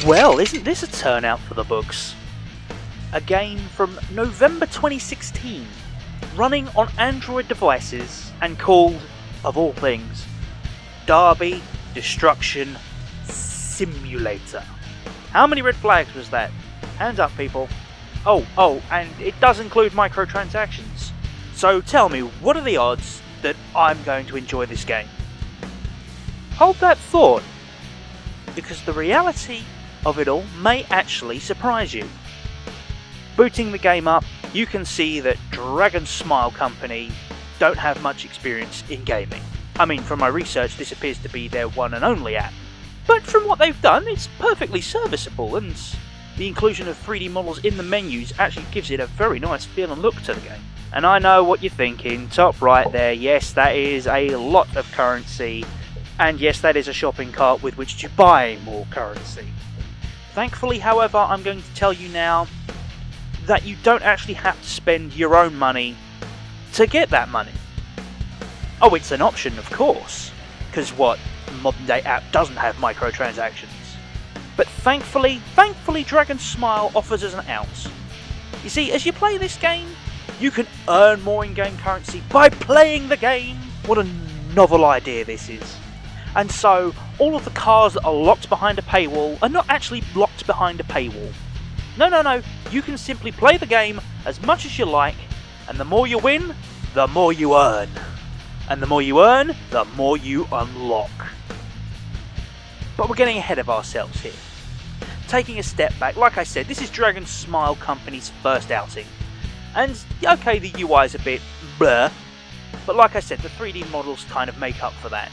Well, isn't this a turnout for the books? A game from November 2016, running on Android devices and called, of all things, Derby Destruction Simulator. How many red flags was that? Hands up, people. Oh, and it does include microtransactions. So tell me, what are the odds that I'm going to enjoy this game? Hold that thought, because the reality of it all may actually surprise you. Booting the game up, you can see that Dragon Smile Company don't have much experience in gaming. I mean, from my research, this appears to be their one and only app. But from what they've done, it's perfectly serviceable, and the inclusion of 3D models in the menus actually gives it a very nice feel and look to the game. And I know what you're thinking, top right there, yes, that is a lot of currency, and yes, that is a shopping cart with which to buy more currency. Thankfully, however, I'm going to tell you now that you don't actually have to spend your own money to get that money. Oh, it's an option, of course, because what modern day app doesn't have microtransactions? But thankfully, Dragon Smile offers us an out. You see, as you play this game, you can earn more in-game currency by playing the game. What a novel idea this is. And so, all of the cars that are locked behind a paywall are not actually locked behind a paywall. No, you can simply play the game as much as you like, and the more you win, the more you earn. And the more you earn, the more you unlock. But we're getting ahead of ourselves here. Taking a step back, like I said, this is Dragon Smile Company's first outing. And okay, the UI is a bit blur, but like I said, the 3D models kind of make up for that.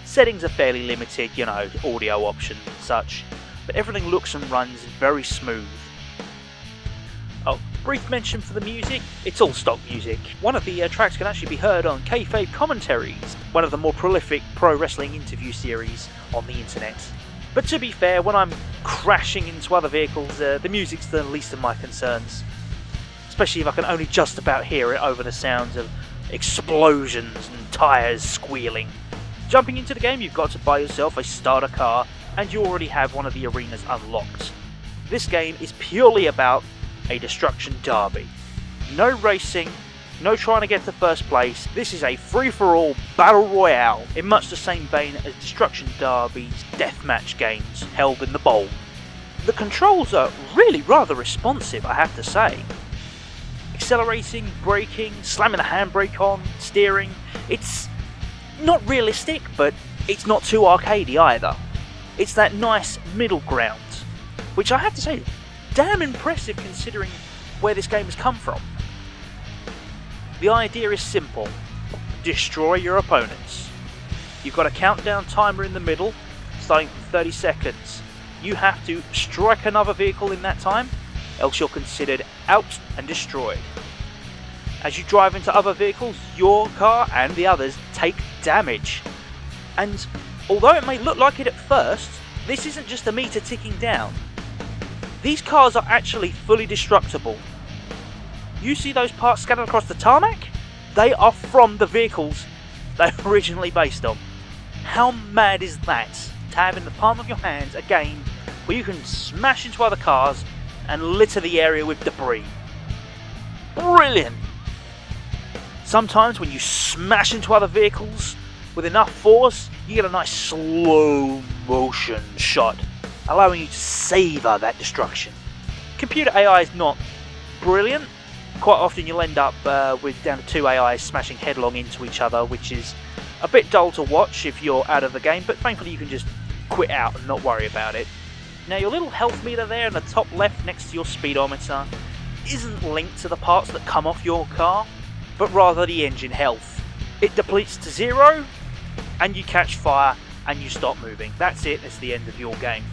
Settings are fairly limited, audio options and such, but everything looks and runs very smooth. Oh, brief mention for the music, it's all stock music. One of the tracks can actually be heard on Kayfabe Commentaries, one of the more prolific pro wrestling interview series on the internet. But to be fair, when I'm crashing into other vehicles, the music's the least of my concerns. Especially if I can only just about hear it over the sounds of explosions and tyres squealing. Jumping into the game, you've got to buy yourself a starter car, and you already have one of the arenas unlocked. This game is purely about a destruction derby. No racing, no trying to get to first place. This is a free-for-all battle royale, in much the same vein as Destruction Derby's deathmatch games held in the bowl. The controls are really rather responsive, I have to say. Accelerating, braking, slamming the handbrake on, steering, it's not realistic, but it's not too arcadey either. It's that nice middle ground, which I have to say, damn impressive considering where this game has come from. The idea is simple: destroy your opponents. You've got a countdown timer in the middle, starting from 30 seconds. You have to strike another vehicle in that time, else you're considered out and destroyed. As you drive into other vehicles, your car and the others take damage. And although it may look like it at first, this isn't just a meter ticking down. These cars are actually fully destructible. You see those parts scattered across the tarmac? They are from the vehicles they were originally based on. How mad is that, to have in the palm of your hands a game where you can smash into other cars and litter the area with debris? Brilliant! Sometimes when you smash into other vehicles with enough force, you get a nice slow motion shot, allowing you to savour that destruction. Computer AI is not brilliant. Quite often you'll end up with down to 2 AIs smashing headlong into each other, which is a bit dull to watch if you're out of the game, but thankfully you can just quit out and not worry about it. Now, your little health meter there in the top left next to your speedometer isn't linked to the parts that come off your car, but rather the engine health. It depletes to 0, and you catch fire and you stop moving. That's it, that's the end of your game.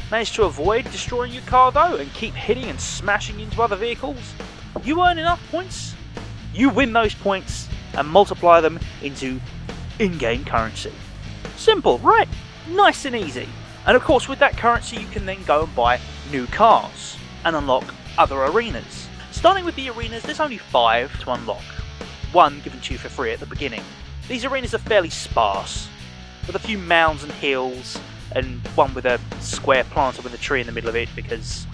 Manage to avoid destroying your car though, and keep hitting and smashing into other vehicles. You earn enough points, you win those points and multiply them into in-game currency. Simple, right? Nice and easy. And of course, with that currency you can then go and buy new cars and unlock other arenas. Starting with the arenas, there's only 5 to unlock. 1 given to you for free at the beginning. These arenas are fairly sparse, with a few mounds and hills, and one with a square planter with a tree in the middle of it, because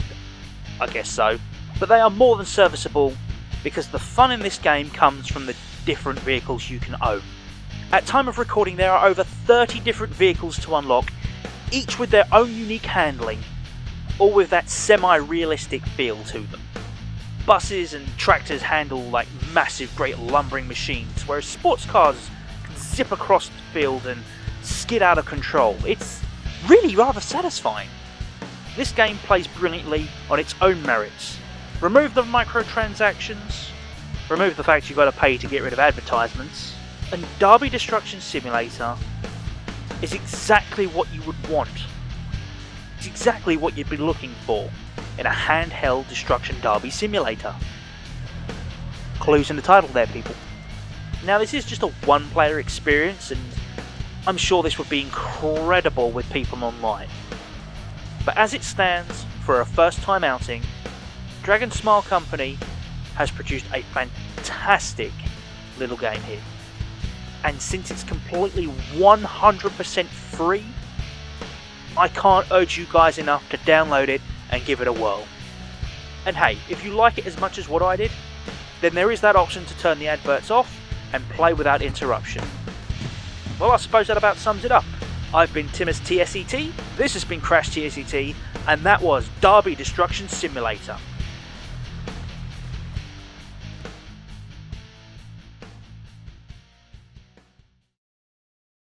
I guess so. But they are more than serviceable, because the fun in this game comes from the different vehicles you can own. At time of recording, there are over 30 different vehicles to unlock, each with their own unique handling, all with that semi-realistic feel to them. Buses and tractors handle like massive great lumbering machines, whereas sports cars can zip across the field and skid out of control. It's really rather satisfying. This game plays brilliantly on its own merits. Remove the microtransactions, remove the fact you've got to pay to get rid of advertisements, and Derby Destruction Simulator is exactly what you would want. It's exactly what you'd be looking for in a handheld destruction derby simulator. Clues in the title there, people. Now, this is just a one-player experience, and I'm sure this would be incredible with people online. But as it stands, for a first-time outing, Dragon Smile Company has produced a fantastic little game here. And since it's completely 100% free, I can't urge you guys enough to download it and give it a whirl. And hey, if you like it as much as what I did, then there is that option to turn the adverts off and play without interruption. Well, I suppose that about sums it up. I've been Timmus TSET, this has been Crash TSET, and that was Derby Destruction Simulator.